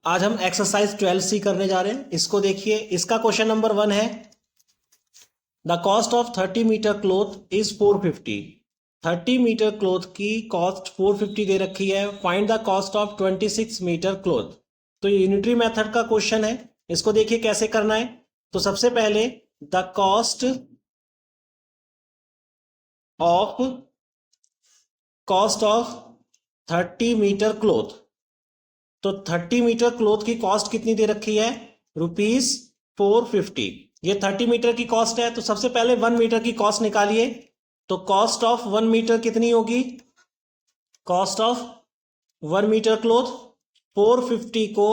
आज हम exercise 12C करने जा रहे हैं। इसको देखिए, इसका क्वेश्चन नंबर 1 है the cost of 30 metre cloth is 450। 30 metre cloth की कॉस्ट 450 दे रखी है। Find the cost of 26 metre cloth. तो ये यूनिटरी मेथड का क्वेश्चन है। इसको देखिए कैसे करना है। तो सबसे पहले the cost of 30 metre cloth. तो 30 मीटर क्लोथ की कॉस्ट कितनी दे रखी है? ₹450। ये 30 मीटर की कॉस्ट है। तो सबसे पहले 1 मीटर की कॉस्ट निकालिए। तो कॉस्ट ऑफ 1 मीटर कितनी होगी? कॉस्ट ऑफ 1 मीटर क्लोथ 450 को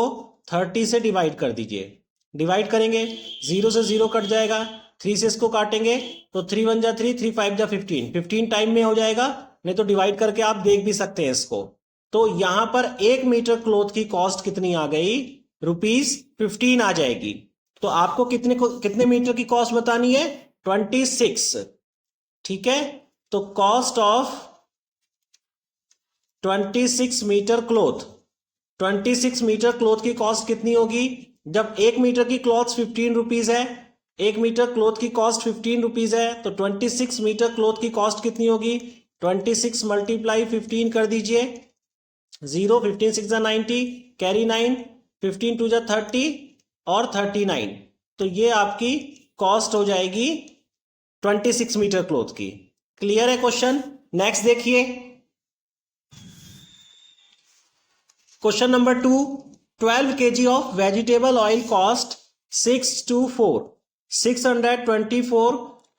30 से डिवाइड कर दीजिए। डिवाइड करेंगे, 0 से 0 कट जाएगा, 3 से इसको काटेंगे तो 3 1 जा 3, 3 5 जा 15, 15 टाइम में हो जाएगा। नहीं तो डिवाइड करके आप देख भी सकते हैं इसको। तो यहां पर 1 मीटर क्लोथ की कॉस्ट कितनी आ गई? ₹15 आ जाएगी। तो आपको कितने मीटर की कॉस्ट बतानी है? 26। ठीक है, तो cost of 26 metre cloth, 26 metre cloth की कॉस्ट कितनी होगी? जब 1 मीटर की क्लॉथ 15 रुपीज है, 1 मीटर क्लोथ की कॉस्ट 15 रुपीज है, तो 26 मीटर क्लोथ की कॉस्ट कितनी होगी? 26 मल्टीप्लाई 15 कर दीजिए। 0, 15 6 जा 90, कैरी 9, 15 2 जा 30 और 39। तो ये आपकी कॉस्ट हो जाएगी 26 मीटर क्लोथ की। क्लियर है क्वेश्चन? नेक्स्ट देखिए, question number 2, 12 kg of vegetable oil cost 624।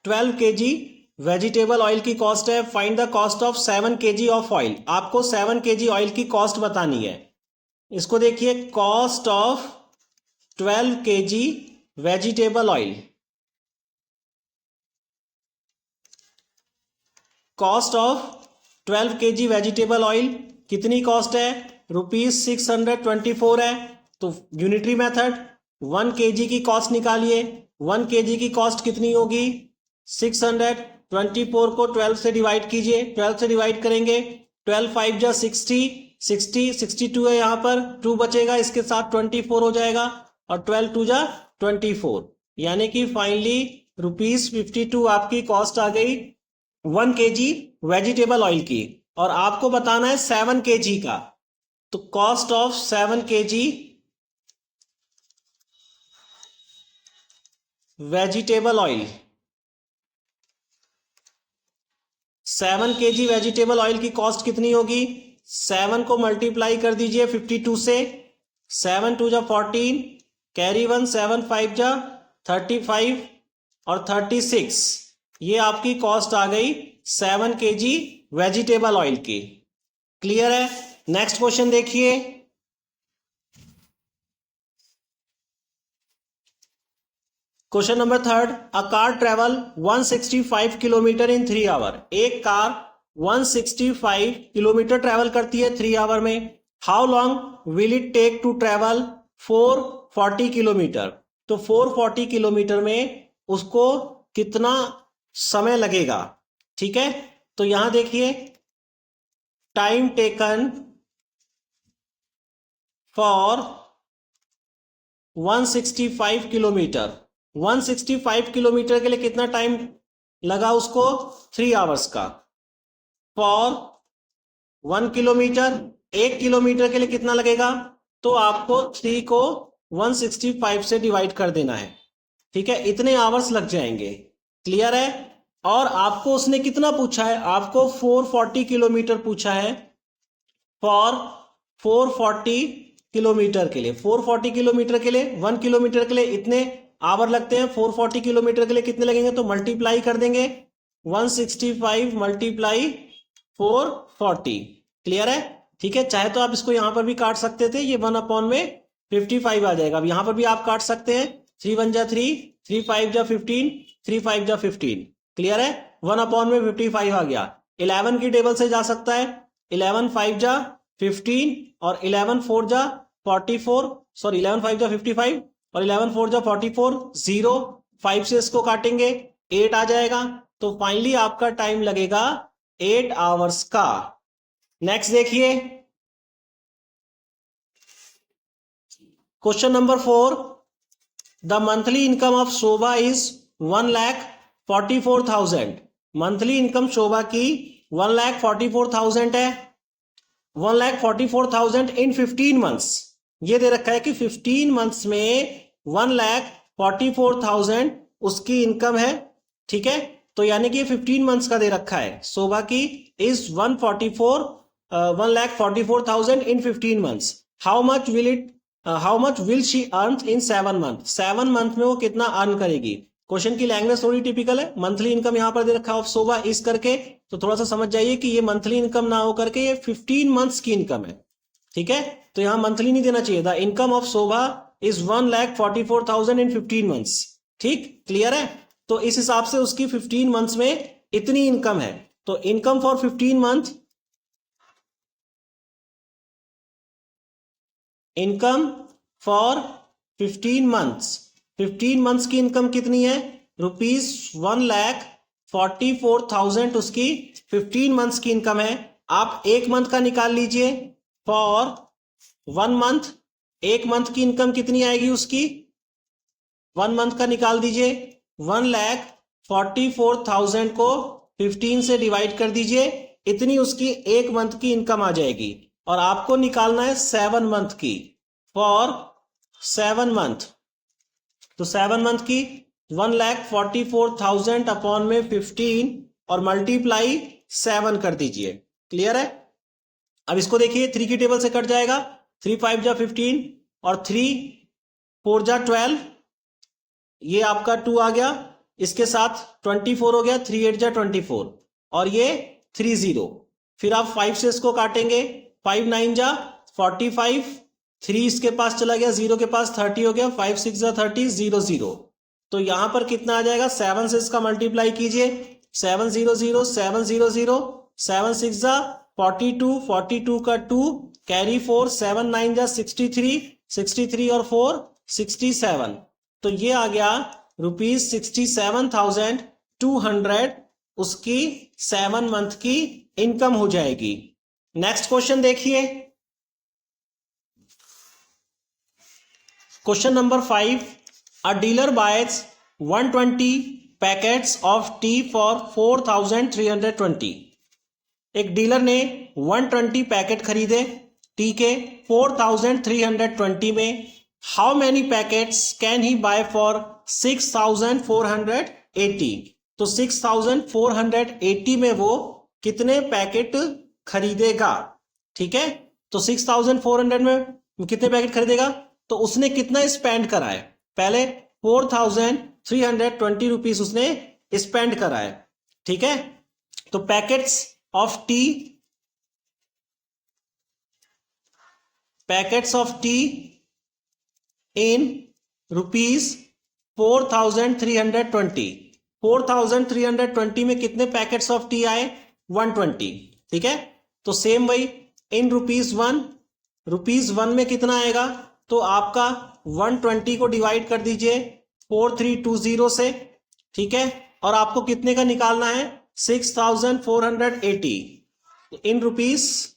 12 kg vegetable oil की कॉस्ट है। Find the cost of 7 kg of oil. आपको 7 kg ऑयल की कॉस्ट बतानी है। इसको देखिए, cost of 12 kg vegetable oil, cost of 12 kg vegetable oil कितनी cost है? ₹624 है। तो यूनिटरी मेथड 1 kg की कॉस्ट निकालिए। 1 kg की कॉस्ट कितनी होगी? 624 को 12 से डिवाइड कीजिए। 12 से डिवाइड करेंगे, 12 5 जा 60, 60 62 है, यहाँ पर 2 बचेगा, इसके साथ 24 हो जाएगा और 12 2 जा 24, यानी कि फाइनली ₹52 आपकी कॉस्ट आ गई 1 kg वेजिटेबल ऑयल की। और आपको बताना है 7 kg का। तो cost of 7 kg vegetable oil, 7 kg vegetable oil की कॉस्ट कितनी होगी? 7 को मल्टीप्लाई कर दीजिए 52 से। 7 2 जा 14, कैरी 1, 7 5 जा 35 और 36। ये आपकी कॉस्ट आ गई 7 kg वेजिटेबल ऑयल की। क्लियर है? नेक्स्ट क्वेश्चन देखिए, question number 3, a car travel 165 kilometre in 3 hour. एक कार 165 किलोमीटर ट्रेवल करती है 3 आवर में। How long will it take to travel 440 kilometre. तो 440 किलोमीटर में उसको कितना समय लगेगा? ठीक है, तो यहां देखिए, time taken for 165 kilometre, 165 kilometre के लिए कितना टाइम लगा उसको? 3 आवर्स का। फॉर 1 किलोमीटर, 1 किलोमीटर के लिए कितना लगेगा? तो आपको 3 को 165 से डिवाइड कर देना है। ठीक है, इतने आवर्स लग जाएंगे। क्लियर है? और आपको उसने कितना पूछा है? आपको 440 किलोमीटर पूछा है। फॉर 440 किलोमीटर के लिए, 440 किलोमीटर के लिए, 1 किलोमीटर के लिए इतने आवर लगते हैं। 440 किलोमीटर के लिए कितने लगेंगे? तो मल्टीप्लाई कर देंगे, 165 मल्टीप्लाई 440। क्लियर है? ठीक है, चाहे तो आप इसको यहां पर भी काट सकते थे, ये 1/55 आ जाएगा। अब यहां पर भी आप काट सकते हैं, 3 1 जा 3, 3 5 जा 15, 3 5 जा 15। क्लियर है? 1/55 आ गया। 11 की टेबल से जा सकता है, 11 5 जा 15 और 11 4 जा 44, सॉरी 11 5 जा 55 और 11 4 जा 44, 0 5 से इसको काटेंगे, 8 आ जाएगा। तो फाइनली आपका टाइम लगेगा 8 आवर्स का। नेक्स्ट देखिए, question number 4, the monthly income of Shobha is 1,44,000। Monthly income Shobha की 1,44,000 है। 1,44,000 इन 15 मंथ्स, ये दे रखा है कि 15 मंथ्स में 1,44,000 उसकी इनकम है। ठीक है, तो यानी कि ये 15 मंथ्स का दे रखा है। शोभा की is 1,44,000 in 15 months. How much will she earn in 7 month. 7 month में वो कितना अर्न करेगी। क्वेश्चन की लैंग्वेज थोड़ी टिपिकल है। मंथली इनकम यहां पर दे रखा है ऑफ शोभा इस करके, तो थोड़ा सा समझ जाइए कि ये मंथली इनकम ना हो करके ये 15 मंथ्स की इनकम है। ठीक है, तो यहां मंथली नहीं देना चाहिए। The income of Shobha is 1,44,000 in 15 months. ठीक, क्लियर है। तो इस हिसाब से उसकी 15 मंथ्स में इतनी इनकम है। तो income for 15 month, income for 15 months, 15 months की इनकम कितनी है, ₹1,44,000 उसकी 15 मंथ्स की इनकम है। आप एक मंथ का निकाल लीजिए। फॉर 1 मंथ, एक मंथ की इनकम कितनी आएगी उसकी, 1 मंथ का निकाल दीजिए। 1,44,000 को 15 से डिवाइड कर दीजिए, इतनी उसकी एक मंथ की इनकम आ जाएगी। और आपको निकालना है 7 मंथ की, फॉर 7 मंथ। तो 7 मंथ की 1,44,000 अपॉन में 15 और मल्टीप्लाई 7 कर दीजिए। क्लियर है। अब इसको देखिए, 3 की टेबल से कट जाएगा। 3 5 जा 15 और 3 4 जा 12, ये आपका 2 आ गया। इसके साथ 24 हो गया, 3 8 जा 24 और ये 30। फिर आप 5 से इसको काटेंगे, 5 9 जा 45, 3 इसके पास चला गया, 0 के पास 30 हो गया, 5 6 जा 30, 0 0। तो यहां पर कितना आ जाएगा, 7 से इसका मल्टीप्लाई कीजिए, 7 0 0 7 0 0, 7 6 जा 42, 42 का 2 कैरी 4, 7 9 जा 63, 63 और 4 67। तो ये आ गया ₹67,200 उसकी 7 मंथ की इनकम हो जाएगी। नेक्स्ट क्वेश्चन देखिए, question number 5, a dealer boys 120 packets of T for 4,320। एक डीलर ने 120 पैकेट खरीदे टी के 4,320 में। How many packets can he buy for 6,480। तो 6,480 में वो कितने पैकेट खरीदेगा। ठीक है, तो 6,400 में कितने पैकेट खरीदेगा, तो उसने कितना स्पेंड करा है, पहले 4,320 रुपीज उसने स्पेंड करा है। ठीक है, तो packets of T, packets of T in rupees 4,320। 4,320 में कितने पैकेट्स ऑफ टी आए, 120। ठीक है, तो सेम वही इन रुपीज वन में कितना आएगा, तो आपका 120 को डिवाइड कर दीजिए 4320 से। ठीक है, और आपको कितने का निकालना है, 6,480 इन रुपीज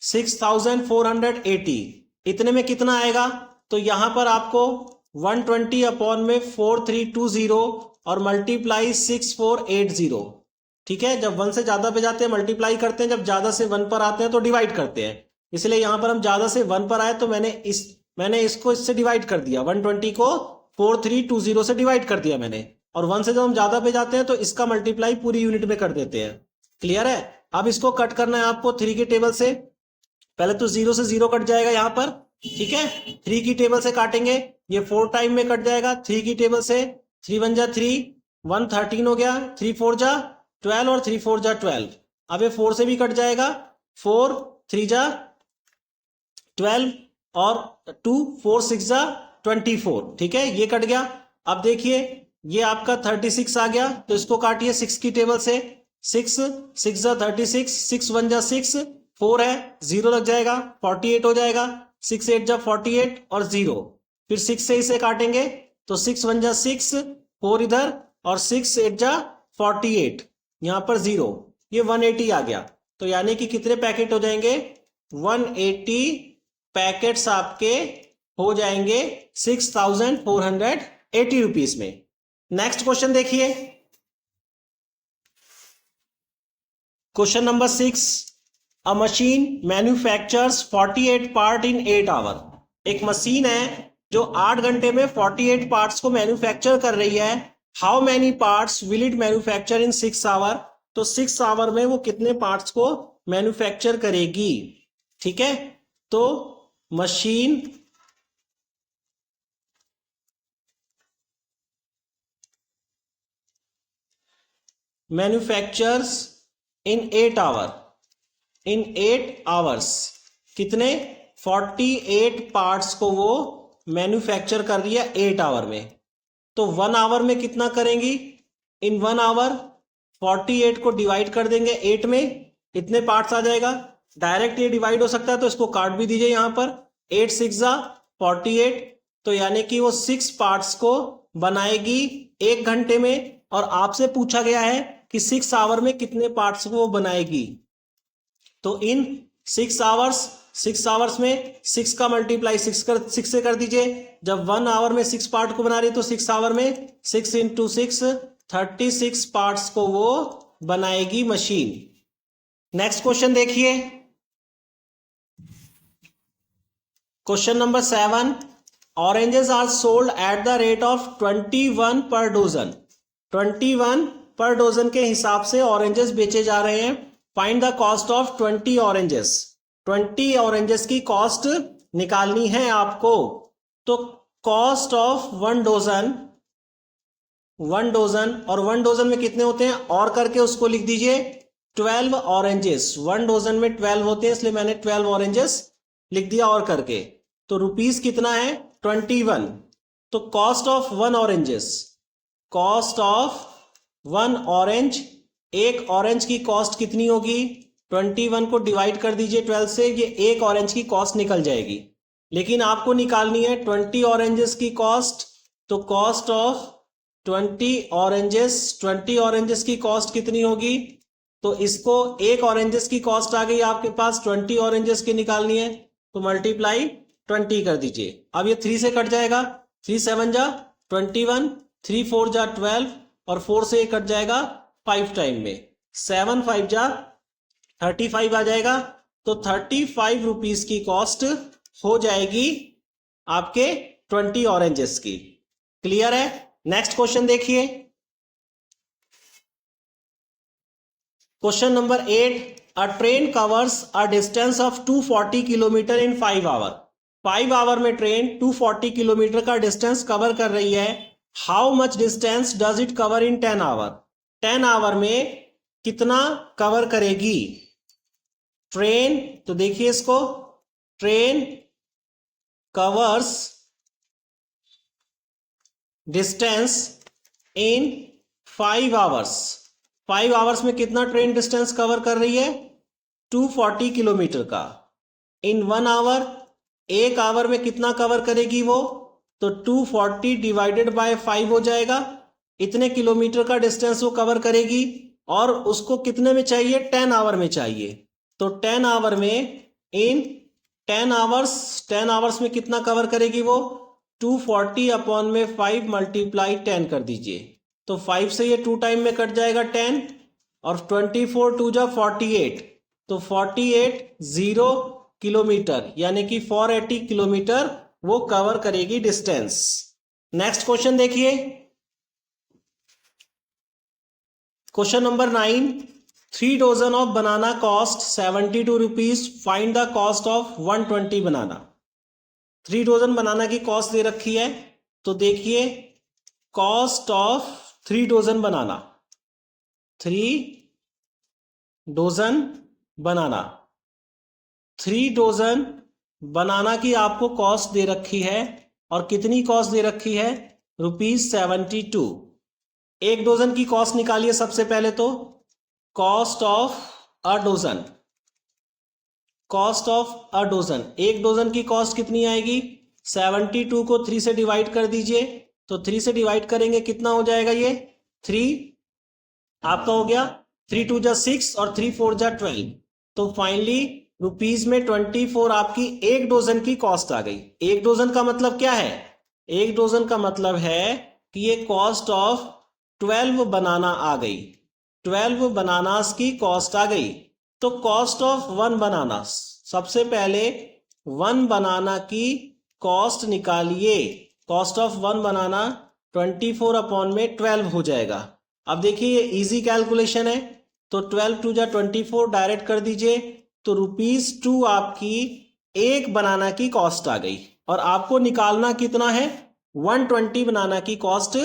6,480, इतने में कितना आएगा, तो यहां पर आपको 120 अपॉन में 4320 और मल्टीप्लाई 6480। ठीक है, जब 1 से ज्यादा पे जाते हैं मल्टीप्लाई करते हैं, जब ज्यादा से 1 पर आते हैं तो डिवाइड करते हैं। इसलिए यहां पर हम ज्यादा से 1 पर आए तो मैंने इसको इससे डिवाइड कर दिया, 120 को 4320 से डिवाइड कर दिया मैंने। और 1 से जब हम ज्यादा पे जाते हैं तो इसका मल्टीप्लाई पूरी यूनिट में कर देते हैं। क्लियर है। अब इसको कट करना है आपको 3 की टेबल से। पहले तो 0 से 0 कट जाएगा यहां पर। ठीक है, 3 की टेबल से काटेंगे, ये 4 टाइम में कट जाएगा। 3 की टेबल से 3 1 जा 3, 1 13 हो गया, 3 4 जा 12 और 3 4 जा 12। अब ये 4 से भी कट जाएगा, 4 3 जा 12 और 2 4 6 जा 24। ठीक है, ये कट गया। अब देखिए ये आपका 36 आ गया, तो इसको काटिए 6 की टेबल से। 6 6 जा 36, 6 1 जा 6, 4 है 0 लग जाएगा, 48 हो जाएगा। 6 8 जा 48 और 0। फिर 6 से इसे काटेंगे तो 6 1 जा 6, 4 इधर और 6 8 जा 48, यहां पर 0, ये 180 आ गया। तो यानी कि कितने पैकेट हो जाएंगे, 180 पैकेट्स आपके हो जाएंगे 6,480 रुपीज में। नेक्स्ट क्वेश्चन देखिए, question number 6, a machine manufactures 48 part in 8 hour. एक मशीन है जो 8 घंटे में 48 पार्ट्स को मैन्युफैक्चर कर रही है। How many parts will it manufacture in 6 hour. तो 6 आवर में वो कितने पार्ट्स को मैन्युफैक्चर करेगी। ठीक है, तो machine manufactures in 8 hour, in 8 hours कितने 48 पार्ट्स को वो मैन्युफैक्चर कर रही है 8 आवर में। तो 1 आवर में कितना करेंगी, इन 1 आवर 48 को डिवाइड कर देंगे 8 में, इतने पार्ट्स आ जाएगा। डायरेक्ट ये डिवाइड हो सकता है तो इसको काट भी दीजिए यहां पर, 8 6 48, तो यानी कि वो 6 पार्ट्स को बनाएगी 1 घंटे में। और आपसे पूछा गया है कि 6 आवर में कितने पार्ट्स को वो बनाएगी। तो इन 6 आवर्स में 6 का मल्टीप्लाई 6 से कर दीजिए। जब 1 आवर में 6 पार्ट को बना रही तो 6 आवर में 6 × 6 36 पार्ट्स को वो बनाएगी मशीन। नेक्स्ट क्वेश्चन देखिए, question number 7, oranges are sold at the rate of 21 per dozen. 21 per dozen के हिसाब से ऑरेंजेस बेचे जा रहे हैं। Find the cost of 20 oranges. 20 oranges की कॉस्ट निकालनी है आपको। तो कॉस्ट ऑफ 1 डोजन, 1 डोजन, और 1 डोजन में कितने होते हैं और करके उसको लिख दीजिए 12 ऑरेंजेस। 1 डोजन में 12 होते हैं इसलिए मैंने 12 ऑरेंजेस लिख दिया और करके। तो रुपीस कितना है 21। तो cost of 1 oranges, cost of 1 orange, एक ऑरेंज की कॉस्ट कितनी होगी, 21 को डिवाइड कर दीजिए 12 से, ये एक ऑरेंज की कॉस्ट निकल जाएगी। लेकिन आपको निकालनी है 20 ऑरेंजेस की कॉस्ट। तो कॉस्ट ऑफ 20 ऑरेंजेस की कॉस्ट कितनी होगी। तो इसको एक ऑरेंजेस की कॉस्ट आ गई आपके पास, 20 ऑरेंजेस की निकालनी है तो मल्टीप्लाई 20 कर दीजिए। अब ये 3 से कट जाएगा, 3 7 जा 21, 3 4 जा 12, और 4 से कट जाएगा 5 टाइम में, 7 5 जा 35 आ जाएगा। तो 35 रुपीस की कॉस्ट हो जाएगी आपके 20 ऑरेंजेस की। क्लियर है। नेक्स्ट क्वेश्चन देखिए, question number 8, a train covers a distance of 240 kilometre in 5 hour. 5 hour में ट्रेन 240 किलोमीटर का डिस्टेंस कवर कर रही है। How much distance does it cover in 10 hour. 10 hour में कितना कवर करेगी ट्रेन। तो देखिए इसको, train covers distance in 5 hours. 5 hours में कितना ट्रेन डिस्टेंस कवर कर रही है 240 किलोमीटर का। इन 1 आवर, 1 आवर में कितना कवर करेगी वो, तो 240 डिवाइडेड बाय 5 हो जाएगा। इतने किलोमीटर का डिस्टेंस वो कवर करेगी और उसको कितने में चाहिए 10 आवर में चाहिए। तो 10 आवर में, इन 10 आवर्स में कितना कवर करेगी वो 240 अपॉन में 5 मल्टीप्लाई 10 कर दीजिए। तो 5 से ये 2 टाइम में कट जाएगा 10, और 24 2 जा 48, तो 48 0 किलोमीटर, यानी कि 480 किलोमीटर वो कवर करेगी डिस्टेंस। नेक्स्ट क्वेश्चन देखिए, question number 9, 3 dozen of banana cost 72 rupees. Find the cost of 120 banana. 3 dozen banana की कॉस्ट दे रखी है। तो देखिए cost of 3 dozen banana, 3 dozen banana, 3 dozen banana की आपको कॉस्ट दे रखी है। और कितनी कॉस्ट दे रखी है ₹72। एक डोजन की कॉस्ट निकालिए सबसे पहले। तो cost of a dozen, cost of a dozen, एक डोजन की कॉस्ट कितनी आएगी 72 को 3 से डिवाइड कर दीजिए। तो 3 से डिवाइड करेंगे कितना हो जाएगा, ये 3 आपका हो गया, 3 2 जा 6 और 3 4 जा 12। तो फाइनली रुपीज में 24 आपकी एक डोजन की कॉस्ट आ गई। एक डोजन का मतलब क्या है? एक डोजन का मतलब है कि ये कॉस्ट ऑफ 12 बनाना आ गई। 12 बनानास की कॉस्ट आ गई। तो कॉस्ट ऑफ 1 बनाना, सबसे पहले 1 बनाना की कॉस्ट निकालिए। कॉस्ट ऑफ 1 बनाना 24 अपॉन में 12 हो जाएगा। अब देखिए ये इजी कैलकुलेशन है, तो 12 टू जा 24 डायरेक्ट कर दीजिए, तो ₹2 आपकी एक बनाना की कॉस्ट आ गई। और आपको निकालना कितना है? 120 बनाना की कॉस्ट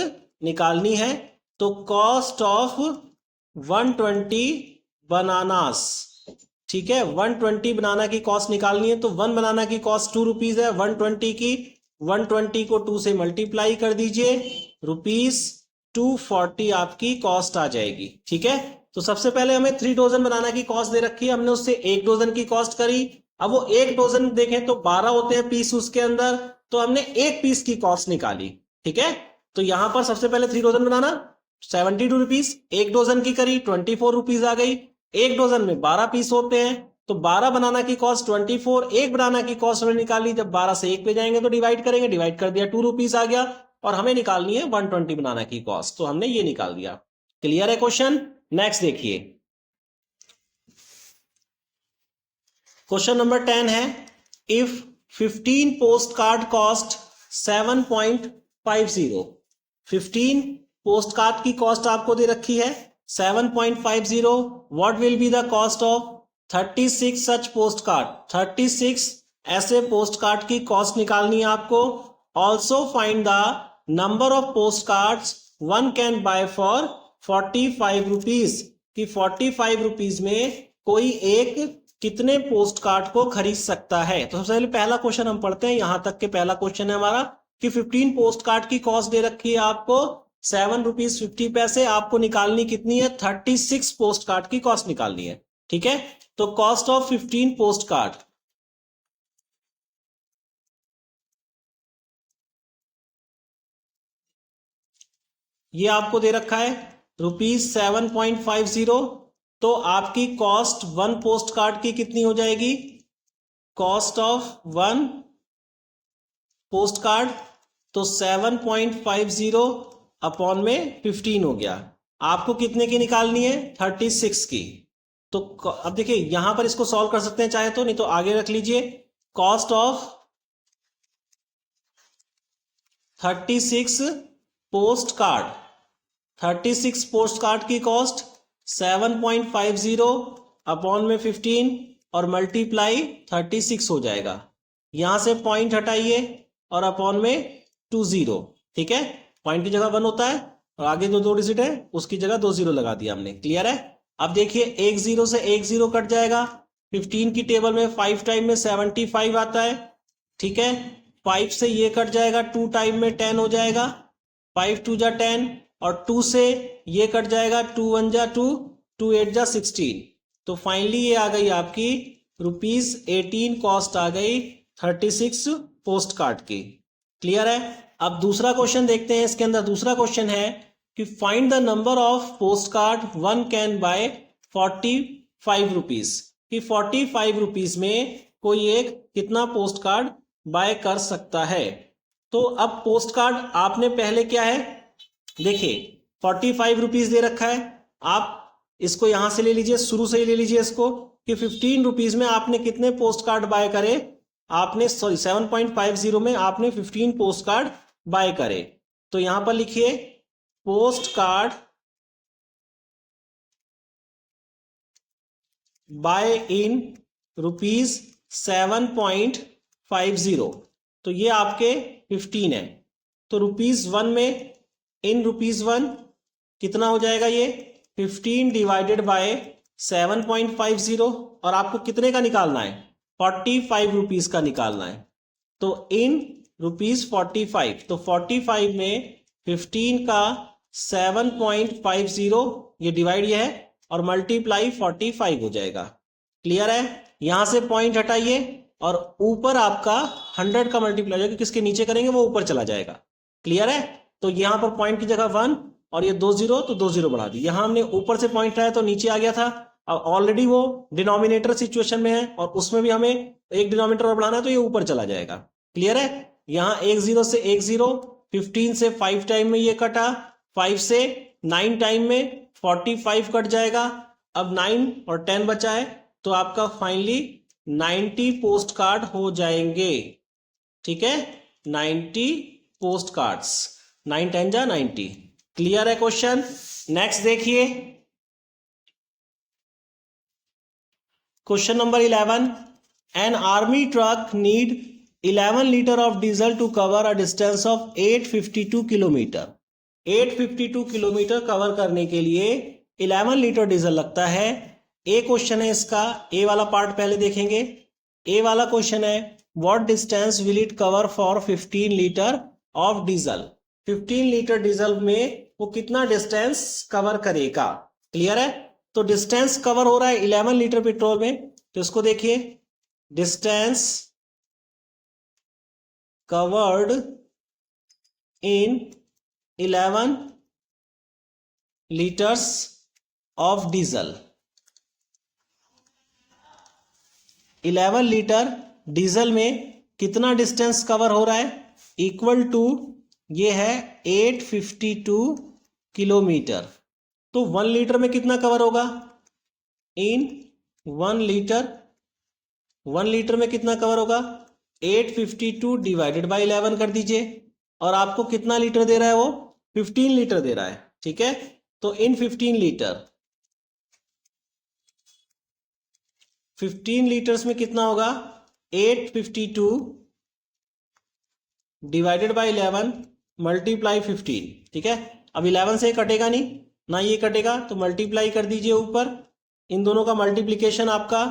निकालनी है। तो कॉस्ट ऑफ 120 बनानास, ठीक है, 120 बनाना की कॉस्ट निकालनी है। तो 1 बनाना की कॉस्ट ₹2 है, 120 की 120 को 2 से मल्टीप्लाई कर दीजिए, ₹240 आपकी कॉस्ट आ जाएगी। ठीक है, तो सबसे पहले हमें 3 डोजन बनाना की कॉस्ट दे रखी है, हमने उससे 1 डोजन की कॉस्ट करी। अब वो 1 डोजन देखें तो 12 होते हैं पीस उसके अंदर, तो हमने 1 पीस की कॉस्ट निकाली। ठीक है, तो यहां पर सबसे पहले 3 डोजन बनाना ₹72, 1 डोजन की करी ₹24 आ गई। 1 डोजन में 12 पीस होते हैं, तो 12 बनाना की कॉस्ट 24, 1 बनाना की कॉस्ट हमने निकाली। जब 12 से 1 पे जाएंगे तो डिवाइड करेंगे, डिवाइड कर दिया, ₹2 आ गया। और हमें निकालनी है 120 बनाना की कॉस्ट, तो हमने ये निकाल दिया। क्लियर है क्वेश्चन? नेक्स्ट देखिए, क्वेश्चन नंबर 10 है, if 15 post card cost 7.50, 15 post card की कॉस्ट आपको दे रखी है 7.50, what will be the cost of 36 such post card? 36 ऐसे पोस्ट कार्ड की कॉस्ट निकालनी है आपको। Also find the number of post cards one can buy for 45 rupees, कि 45 रुपीज में कोई एक कितने पोस्ट कार्ड को खरीद सकता है। तो सबसे पहले पहला क्वेश्चन हम पढ़ते हैं, यहां तक के पहला क्वेश्चन है हमारा कि 15 पोस्ट कार्ड की कॉस्ट दे रखी है आपको ₹7.50, आपको निकालनी कितनी है? 36 पोस्ट कार्ड की कॉस्ट निकालनी है। ठीक है, तो कॉस्ट ऑफ 15 पोस्ट कार्ड, ये आपको दे रखा है ₹7.50। तो आपकी कॉस्ट 1 पोस्ट कार्ड की कितनी हो जाएगी? कॉस्ट ऑफ 1 पोस्ट कार्ड, तो 7.50 अपॉन में 15 हो गया। आपको कितने की निकालनी है? 36 की। तो अब देखिए यहां पर इसको सॉल्व कर सकते हैं चाहे तो, नहीं तो आगे रख लीजिए। Cost of 36 post card, 36 post card की कॉस्ट 7.50 अपॉन में 15 और मल्टीप्लाई 36 हो जाएगा। यहां से पॉइंट हटाइए और अपॉन में 20। ठीक है, पॉइंट की जगह 1 होता है और आगे जो 2 डिजिट है उसकी जगह 2 0 लगा दिया हमने। क्लियर है? अब देखिए 1 0 से 1 0 कट जाएगा। 15 की टेबल में 5 टाइम में 75 आता है। ठीक है, 5 से ये कट जाएगा, 2 टाइम में 10 हो जाएगा, 5 2 जा 10, और 2 से ये कट जाएगा, 2 1 जा 2, 2 8 जा 16। तो फाइनली ये आ गई आपकी ₹18 कॉस्ट आ गई 36 पोस्ट कार्ड की। क्लियर है? अब दूसरा क्वेश्चन देखते हैं। इसके अंदर दूसरा क्वेश्चन है कि find the number of post card one can buy 45 rupees, कि 45 रुपीज में कोई एक कितना पोस्ट कार्ड बाय कर सकता है। तो अब पोस्ट कार्ड आपने पहले क्या है, देखिए 45 रुपीज दे रखा है, आप इसको यहां से ले लीजिए, शुरू से ही ले लीजिए इसको, कि 15 रुपीज में आपने कितने पोस्ट कार्ड बाय करे। आपने 7.50 में आपने 15 पोस्ट कार्ड बाय करे। तो यहां पर लिखिए पोस्ट कार्ड बाय इन ₹7.50, तो ये आपके 15 है। तो ₹1 में इन ₹1 कितना हो जाएगा? ये 15 डिवाइडेड बाय 7.50, और आपको कितने का निकालना है? 45 रुपीज का निकालना है। तो इन ₹45, तो 45 में 15 का 7.50, ये डिवाइड ये है, और मल्टीप्लाई 45 हो जाएगा। क्लियर है? यहां से पॉइंट हटाइए और ऊपर आपका 100 का मल्टीप्लाई हो जाएगा, किसके नीचे करेंगे वो ऊपर चला जाएगा। क्लियर है? तो यहां पर पॉइंट की जगह 1 और ये 2 0, तो 2 0 बढ़ा दी। यहां हमने ऊपर से पॉइंट आया तो नीचे आ गया था, अब ऑलरेडी वो डिनोमिनेटर सिचुएशन में है और उसमें भी हमें एक डिनोमिनेटर और बढ़ाना है, तो ये ऊपर चला जाएगा। क्लियर है? यहाँ 10 से 10, 15 से 5 टाइम में ये कटा, 5 से 9 टाइम में 45 कट जाएगा। अब 9 और 10 बचा है, तो आपका फाइनली 90 पोस्ट कार्ड हो जाएंगे। ठीक है, 90 पोस्ट कार्ड्स, 9 10 जा 90। क्लियर है क्वेश्चन? नेक्स्ट देखिए question number 11। An army truck need 11 litre of diesel to cover a distance of 852 kilometre. 852 kilometre cover करने के लिए 11 लीटर डीजल लगता है। ए क्वेश्चन है इसका, ए वाला पार्ट पहले देखेंगे। ए वाला क्वेश्चन है what distance will it cover for 15 litre of diesel. 15 litre diesel में वो कितना डिस्टेंस कवर करेगा। क्लियर है? तो डिस्टेंस कवर हो रहा है 11 लीटर पेट्रोल में, तो इसको देखिए, distance covered in 11 litres of diesel. 11 litre diesel में कितना डिस्टेंस कवर हो रहा है, इक्वल टू ये है 852 किलोमीटर। तो 1 लीटर में कितना कवर होगा, इन 1 लीटर, 1 लीटर में कितना कवर होगा, 852 डिवाइडेड बाई 11 कर दीजिए, और आपको कितना लीटर दे रहा है वो, 15 लीटर दे रहा है। ठीक है, तो इन 15 लीटर, 15 लीटर्स में कितना होगा, 852 डिवाइडेड बाई 11 मल्टीप्लाई 15। ठीक है, अब 11 से कटेगा नहीं ना, ये कटेगा, तो मल्टीप्लाई कर दीजिए ऊपर, इन दोनों का मल्टीप्लीकेशन आपका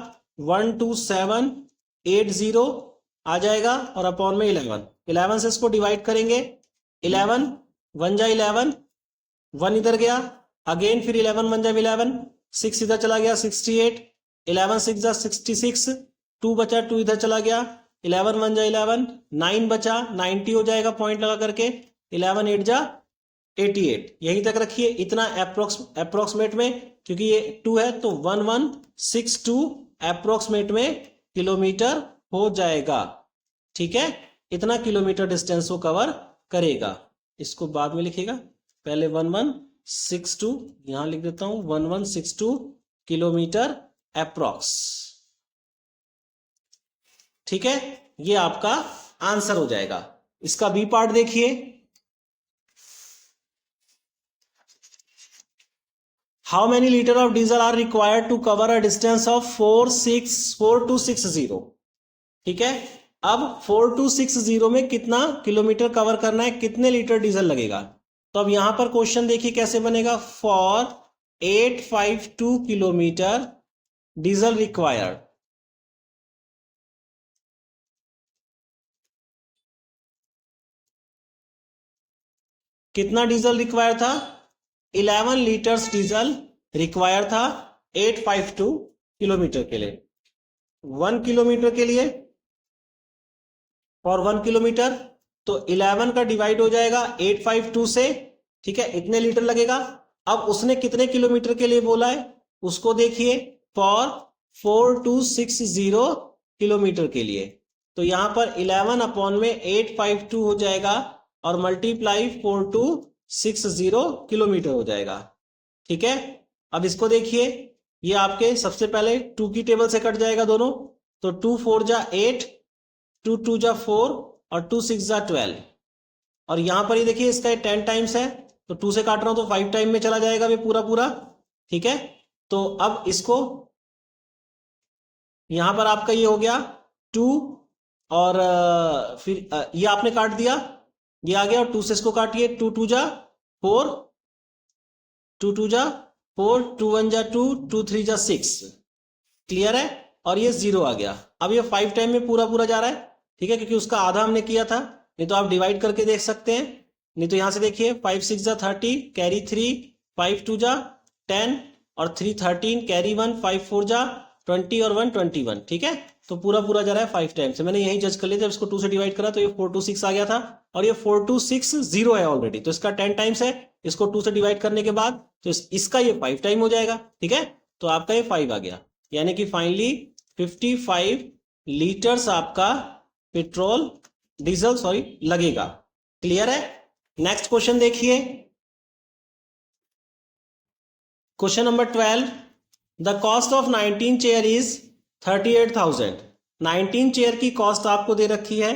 12780 आ जाएगा, और अपॉन में 11 से इसको डिवाइड करेंगे, 11 1 जा 11, 1 इधर गया, अगेन फिर 11 1 जा 11, 6 इधर चला गया 68, 11 6 जा 66, 2 बचा, 2 इधर चला गया, 11 1 जा 11, 9 बचा, 90 हो जाएगा पॉइंट लगा करके, 11 8 जा 88। यहीं तक रखिए, इतना अप्रोक्सीमेट में, क्योंकि ये 2 है तो 1162 अप्रोक्सीमेट में किलोमीटर हो जाएगा। ठीक है, इतना किलोमीटर डिस्टेंस वो कवर करेगा। इसको बाद में लिखिएगा, पहले 1162 यहां लिख देता हूं, 1162 किलोमीटर अप्रोक्स। ठीक है, ये आपका आंसर हो जाएगा। इसका बी पार्ट देखिए, how many litre of diesel are required to cover a distance of 4260। ठीक है, अब 4260 में कितना किलोमीटर कवर करना है, कितने लीटर डीजल लगेगा। तो अब यहां पर क्वेश्चन देखिए कैसे बनेगा, फॉर 852 किलोमीटर डीजल रिक्वायर्ड। कितना डीजल रिक्वायर था, 11 लीटर्स डीजल रिक्वायर था 852 किलोमीटर के लिए। 1 किलोमीटर के लिए, फॉर 1 किलोमीटर, तो 11 का डिवाइड हो जाएगा 852 से। ठीक है, इतने लीटर लगेगा। अब उसने कितने किलोमीटर के लिए बोला है, उसको देखिए, फॉर 4260 किलोमीटर के लिए। तो यहां पर 11 अपॉन में 852 हो जाएगा, और मल्टीप्लाई 4260 किलोमीटर हो जाएगा। ठीक है, अब इसको देखिए, ये आपके सबसे पहले 2 की टेबल से कट जाएगा दोनों, तो 2 4 जा 8, 2 2 जा 4, और 2 6 जा 12, और यहां पर ये देखिए इसका 10 टाइम्स है, तो 2 से काट रहा हूं तो 5 टाइम में चला जाएगा ये पूरा पूरा। ठीक है, तो अब इसको यहां पर आपका ये हो गया 2, और फिर ये आपने काट दिया, ये आ गया, और 2 से इसको काटिए, 2 2 जा 4, 2 2 जा 4, 2 1 जा 2, 2 3 जा 6। क्लियर है, और ये 0 आ गया। अब ये 5 टाइम में पूरा पूरा जा रहा है। ठीक है, क्योंकि उसका आधा हमने किया था, नहीं तो आप डिवाइड करके देख सकते हैं, नहीं तो यहां से देखिए 5 6 जा 30, कैरी 3, 5 2 जा 10, और 3 13, कैरी 1, 5 4 जा 20, और 1 21। ठीक है, तो पूरा पूरा जा रहा है 5 टाइम से। मैंने यही जज कर लिया, जब इसको 2 से डिवाइड करा तो ये 426 आ गया था, और ये 4260 है ऑलरेडी, तो इसका 10 टाइम्स है। इसको 2 से डिवाइड करने के बाद तो इसका ये 5 टाइम हो जाएगा। ठीक है, तो आपका ये 5 आ गया, यानी कि फाइनली 55 लीटर्स आपका पेट्रोल डीजल लगेगा। क्लियर है? नेक्स्ट क्वेश्चन देखिए, question number 12, the cost of 19 chair is 38,000। 19 chair की कॉस्ट आपको दे रखी है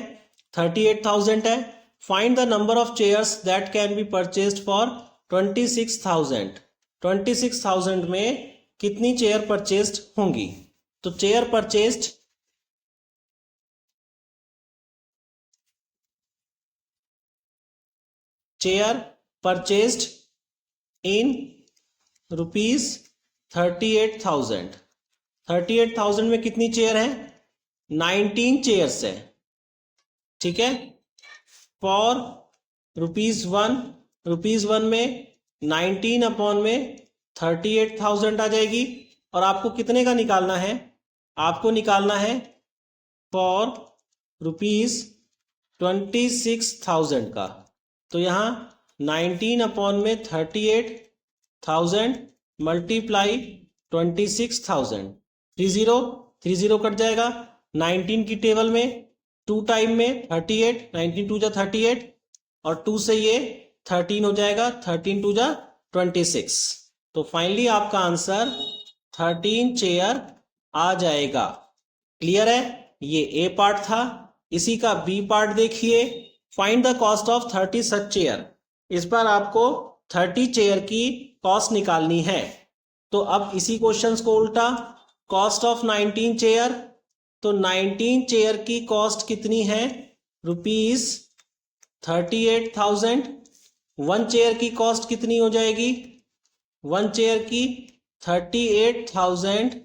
38,000 है। Find the number of chairs that can be purchased for 26,000। 26,000 में कितनी चेयर परचेस्ड होंगी? तो chair purchased, chair purchased in rupees 38,000। 38,000 में कितनी चेयर है? 19 चेयर्स है, ठीक है। फॉर ₹1, ₹1 में 19 अपॉन में 38,000 आ जाएगी। और आपको कितने का निकालना है? आपको निकालना है फॉर ₹26,000 का। तो यहाँ 19 अपॉन में 38,000 मल्टीप्लाई 26,000, 30 कट जाएगा। 19 की टेबल में 2 टाइम में 38, 19 2 जा 38 और 2 से ये 13 हो जाएगा, 13 2 जा 26। तो फाइनली आपका आंसर 13 चेयर आ जाएगा। क्लियर है? ये ए पार्ट था। इसी का बी पार्ट देखिए, find the cost of 30 such chair. इस पर आपको 30 चेयर की कॉस्ट निकालनी है। तो अब इसी क्वेश्चंस को उल्टा, कॉस्ट ऑफ 19 चेयर, तो 19 चेयर की कॉस्ट कितनी है? ₹38,000। 1 चेयर की कॉस्ट कितनी हो जाएगी? 1 चेयर की 38,000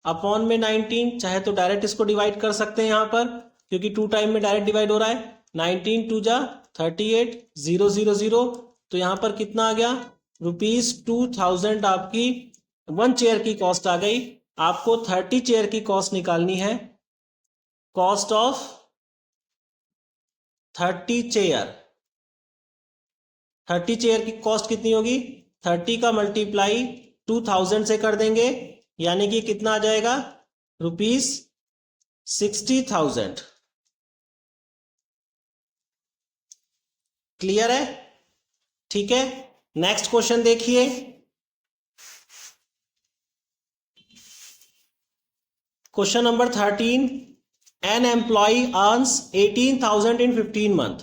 अपॉन में 19, चाहे तो डायरेक्ट इसको डिवाइड कर सकते हैं यहाँ पर, क्योंकि 2 टाइम में डायरेक्ट डिवाइड हो रहा है। 19 2 जा 38, 000, तो यहाँ पर कितना आ गया? ₹2,000 आपकी 1 चेयर की कॉस्ट आ गई। आपको 30 चेयर की कॉस्ट निकालनी है। कॉस्ट ऑफ 30 चेयर, 30 चेयर की कॉस्ट कितनी होगी? 30 का मल्टीप्लाई 2000 से कर देंगे, यानी कि कितना आ जाएगा? ₹60,000। क्लियर है? ठीक है। नेक्स्ट क्वेश्चन देखिए, question number 13, an employ earns 18,000 in 15 month.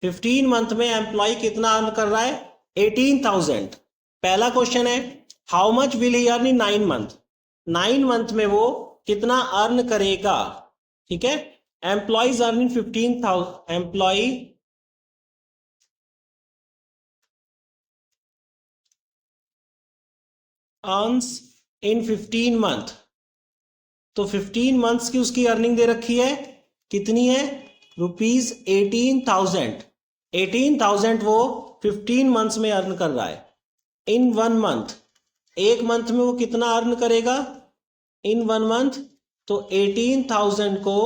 15 month में एम्प्लॉय कितना अर्न कर रहा है? 18,000। पहला क्वेश्चन है, how much will he earn in 9 month. 9 month में वो कितना अर्न करेगा? ठीक है। Employs earn in 15,000, employ earns in 15 month. तो 15 मंथ्स की उसकी अर्निंग दे रखी है, कितनी है? ₹18,000। 18,000 वो 15 मंथ्स में अर्न कर रहा है। इन 1 मंथ, एक मंथ में वो कितना अर्न करेगा इन 1 मंथ? तो 18,000 को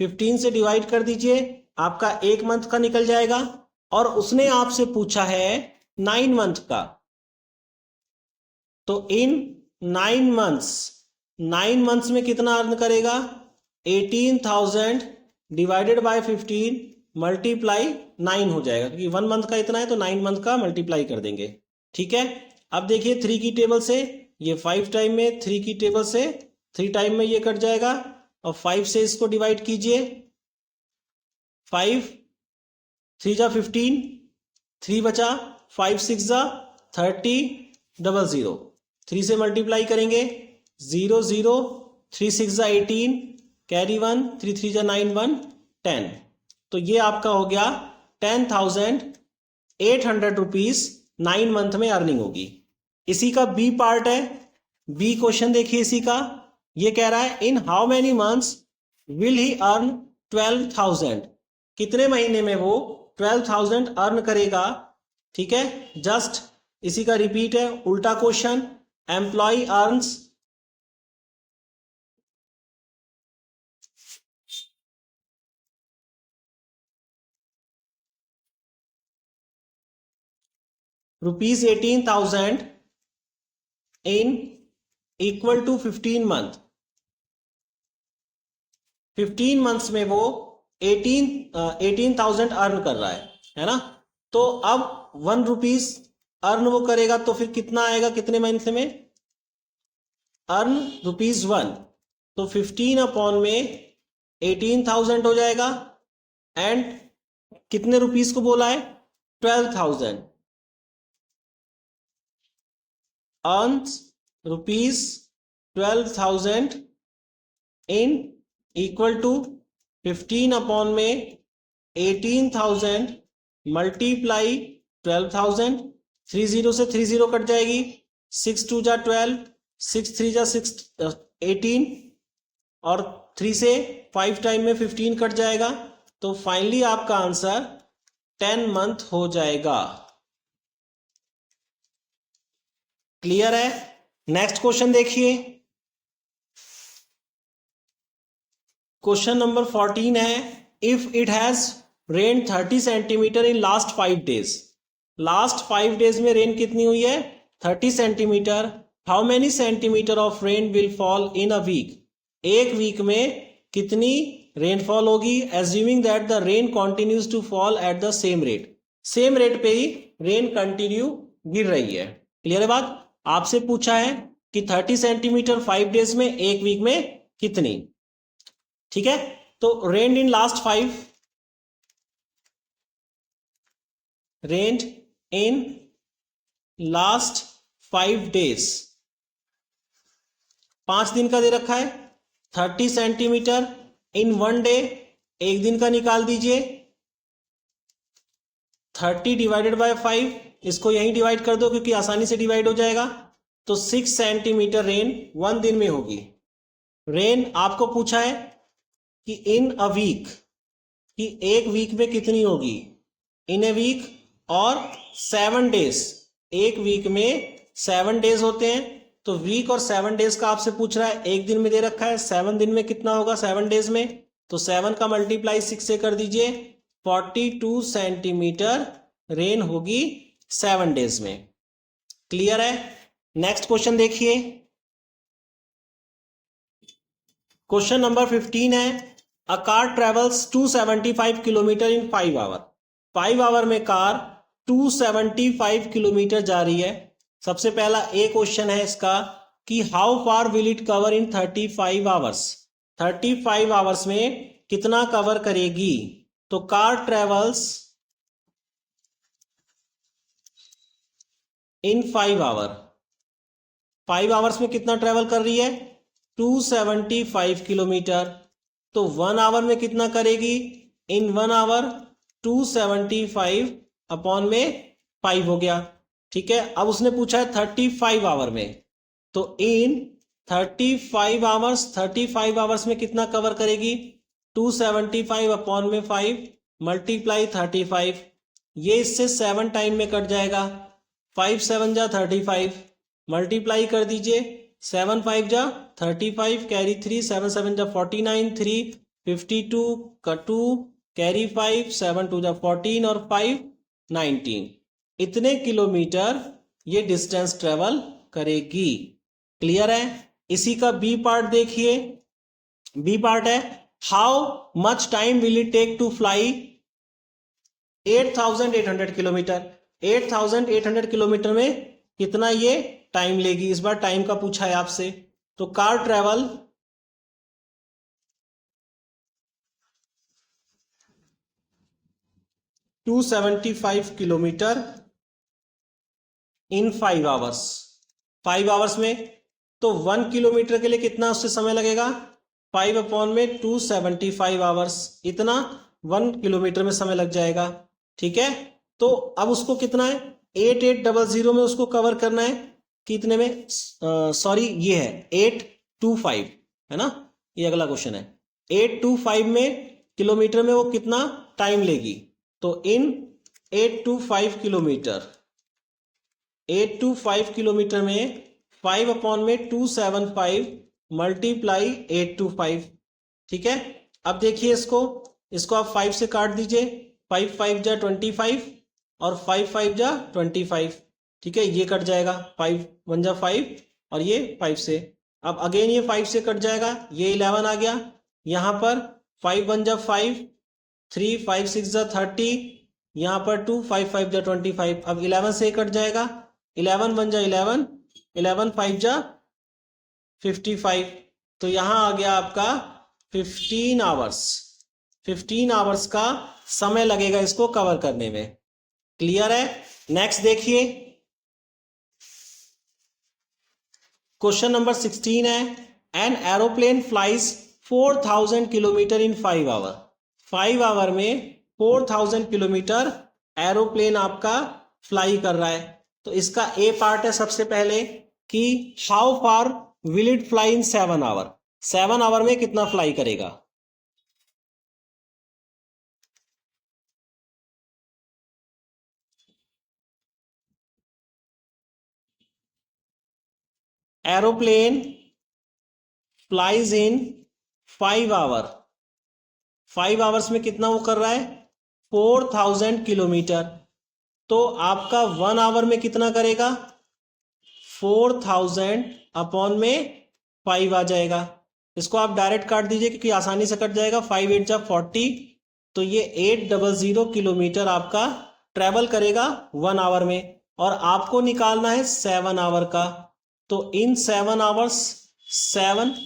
15 से डिवाइड कर दीजिए, आपका एक मंथ का निकल जाएगा। और उसने आपसे पूछा है 9 मंथ का, तो इन 9 मंथ्स, 9 मंथ्स में कितना अर्न करेगा? 18,000 डिवाइडेड बाय 15 मल्टीप्लाई 9 हो जाएगा, क्योंकि 1 मंथ का इतना है तो 9 मंथ का मल्टीप्लाई कर देंगे। ठीक है। अब देखिए 3 की टेबल से ये 5 टाइम में, 3 की टेबल से 3 टाइम में ये कट जाएगा, और 5 से इसको डिवाइड कीजिए। 5 3 जा 15, 3 बचा, 5 6 जा 30, 00, 3 से मल्टीप्लाई करेंगे, 0 0, 3 6 जा 18, कैरी 1, 3 3 जा 9 1 10। तो ये आपका हो गया 10,800 रुपीज 9 मंथ में अर्निंग होगी। इसी का बी पार्ट है, बी क्वेश्चन देखिए इसी का। ये कह रहा है, in how many months will he earn 12,000। कितने महीने में वो 12,000 अर्न करेगा? ठीक है। जस्ट इसी का रिपीट है, उल्टा question. Employ earns ₹18,000 in equal to 15 month, 15 months में वो 18,000 अर्न कर रहा है ना। तो अब 1 रुपीज अर्न वो करेगा तो फिर कितना आएगा, कितने मंथ में, अर्न ₹1। तो 15 अपॉन में 18,000 हो जाएगा, एंड कितने रुपीस को बोला है, 12,000, earns ₹12,000 in equal to 15 upon में 18,000 मल्टीप्लाई 12,000, 30 से 30 कट जाएगी, 6 2 जा 12, 6 3 जा 18, और 3 से 5 टाइम में 15 कट जाएगा। तो फाइनली आपका आंसर 10 मंथ हो जाएगा। क्लियर है। नेक्स्ट क्वेश्चन देखिए, क्वेश्चन नंबर 14 है, if it has rain 30 centimetre in last 5 days, last 5 days में रेन कितनी हुई है, 30 centimetre, how many centimetre of rain will fall in a week, एक वीक में कितनी रेनफॉल होगी, assuming that the rain continues to fall at the same rate, same rate पे ही रेन कंटिन्यू गिर रही है। क्लियर है बात। आपसे पूछा है कि 30 सेंटीमीटर 5 डेज में, एक वीक में कितनी, ठीक है। तो रेन इन लास्ट 5, रेन इन लास्ट 5 डेज, 5 दिन का दे रखा है, 30 सेंटीमीटर इन 1 डे, एक दिन का निकाल दीजिए, 30 डिवाइडेड बाय 5, इसको यहीं डिवाइड कर दो क्योंकि आसानी से डिवाइड हो जाएगा। तो 6 सेंटीमीटर रेन 1 दिन में होगी। रेन आपको पूछा है कि इन अ वीक, कि एक वीक में कितनी होगी, इन ए वीक, और 7 डेज, एक वीक में 7 डेज होते हैं, तो वीक और 7 डेज का आपसे पूछ रहा है, एक दिन में दे रखा है, 7 दिन में कितना होगा 7 डेज में, तो 7 का मल्टीप्लाई 6 से कर दीजिए, 42 सेंटीमीटर रेन होगी 7 डेज में। क्लियर है। नेक्स्ट क्वेश्चन देखिए, क्वेश्चन नंबर 15 है, a car travels 275 kilometre in 5 hour, 5 hour में कार 275 किलोमीटर जा रही है। सबसे पहला ए क्वेश्चन है इसका कि how far will it cover in 35 hours, 35 hours में कितना कवर करेगी। तो car travels in 5 hour, 5 hours में कितना ट्रेवल कर रही है, 275 किलोमीटर, तो 1 आवर में कितना करेगी, इन 1 आवर 275 अपॉन में 5 हो गया। ठीक है। अब उसने पूछा है 35 आवर में, तो इन 35 आवर्स, 35 आवर्स में कितना कवर करेगी, 275 अपॉन में 5 मल्टीप्लाई 35, ये इससे 7 टाइम में कट जाएगा, 5 7 जा 35, मल्टीप्लाई कर दीजिए, 7 5 जा 35, कैरी 3, 7 7 जा 49, 3 52 का 2, कैरी 5, 7 2 जा 14 और 5 19, इतने किलोमीटर ये डिस्टेंस ट्रेवल करेगी। क्लियर है। इसी का बी पार्ट देखिए, बी पार्ट है, how much time will it take to fly 8,800 kilometre, 8,800 kilometre में कितना ये टाइम लेगी। इस बार टाइम का पूछा है आपसे, तो car travel 275 kilometre in 5 hours, 5 hours में, तो 1 किलोमीटर के लिए कितना उससे समय लगेगा, 5 अपॉन में 275 आवर्स, इतना 1 किलोमीटर में समय लग जाएगा। ठीक है। तो अब उसको कितना है, 8800 में उसको कवर करना है, कितने में, सॉरी ये है 825 है ना, ये अगला क्वेश्चन है, 825 में किलोमीटर में वो कितना टाइम लेगी। तो इन 825 किलोमीटर, 825 किलोमीटर में 5 अपॉन में 275 मल्टीप्लाई 825। ठीक है। अब देखिए इसको आप 5 से काट दीजिए, 5 5 जा 25 और 5 5 जा 25। ठीक है, ये कट जाएगा, 5 1 जा 5, और ये 5 से। अब अगेन ये 5 से कट जाएगा, ये 11 आ गया, यहाँ पर 5 1 जा 5, 3 5 6 जा 30, यहाँ पर 2 5 5 जा 25। अब 11 से कट जाएगा, 11 1 जा 11, 11 5 जा 55। तो यहाँ आ गया आपका 15 आवर्स। 15 आवर्स का समय लगेगा इसको कवर करने में। क्लियर है? नेक्स्ट देखिए, क्वेश्चन नंबर 16 है, an aeroplane flies 4000 kilometre in 5 hour. 5 hour में 4000 किलोमीटर एरोप्लेन आपका फ्लाई कर रहा है। तो इसका ए पार्ट है सबसे पहले कि how far will it fly in 7 hour. 7 hour में कितना फ्लाई करेगा। Aeroplane flies in 5 hour. 5 hours में कितना वो कर रहा है, 4000 किलोमीटर। तो आपका 1 आवर में कितना करेगा, 4000 अपॉन में 5 आ जाएगा। इसको आप डायरेक्ट काट दीजिए क्योंकि आसानी से कट जाएगा। 5 8 जा 40, तो ये 800 किलोमीटर आपका ट्रेवल करेगा 1 आवर में। और आपको निकालना है 7 आवर का। तो इन 7 आवर्स,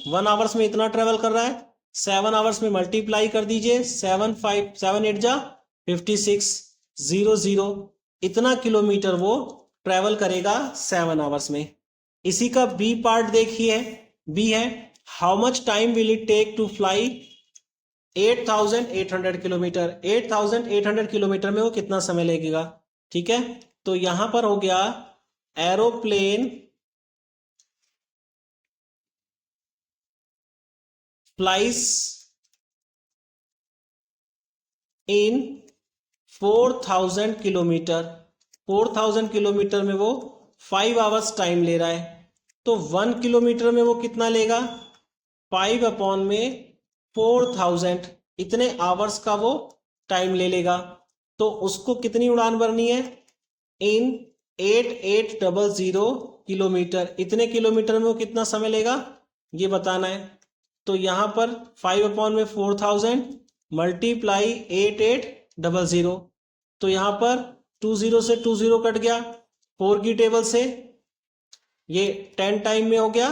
1 आवर्स में इतना ट्रेवल कर रहा है, 7 आवर्स में मल्टीप्लाई कर दीजिए, 7 8 जा 56, 00, इतना किलोमीटर वो ट्रेवल करेगा 7 आवर्स में। इसी का बी पार्ट देखिए, बी है how much time will it take to fly 8800 kilometre. 8800 kilometre में वो कितना समय लगेगा। ठीक है, तो यहां पर हो गया एरोप्लेन फ्लाइज इन 4000 किलोमीटर। 4000 किलोमीटर में वो 5 आवर्स टाइम ले रहा है। तो 1 किलोमीटर में वो कितना लेगा, 5 अपॉन में 4000, इतने आवर्स का वो टाइम ले लेगा। तो उसको कितनी उड़ान भरनी है, इन 8800 किलोमीटर, इतने किलोमीटर में वो कितना समय लेगा ये बताना है। तो यहां पर 5 अपॉन में 4000 मल्टीप्लाई 8800, तो यहां पर 20 से 20 कट गया, 4 की टेबल से ये 10 टाइम में हो गया,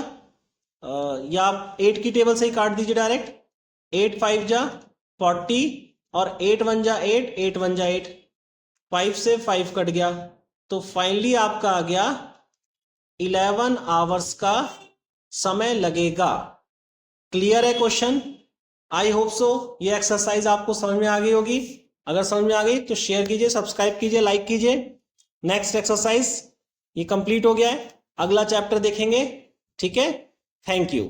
या आप 8 की टेबल से ही काट दीजिए डायरेक्ट। 8 5 जा 40 और 8 1 जा 8, 8 1 जा 8, 5 से 5 कट गया। तो फाइनली आपका आ गया 11 आवर्स का समय लगेगा। क्लियर है क्वेश्चन? आई होप सो ये एक्सरसाइज आपको समझ में आ गई होगी। अगर समझ में आ गई तो शेयर कीजिए, सब्सक्राइब कीजिए, लाइक कीजिए। नेक्स्ट एक्सरसाइज ये कंप्लीट हो गया है, अगला चैप्टर देखेंगे। ठीक है, थैंक यू।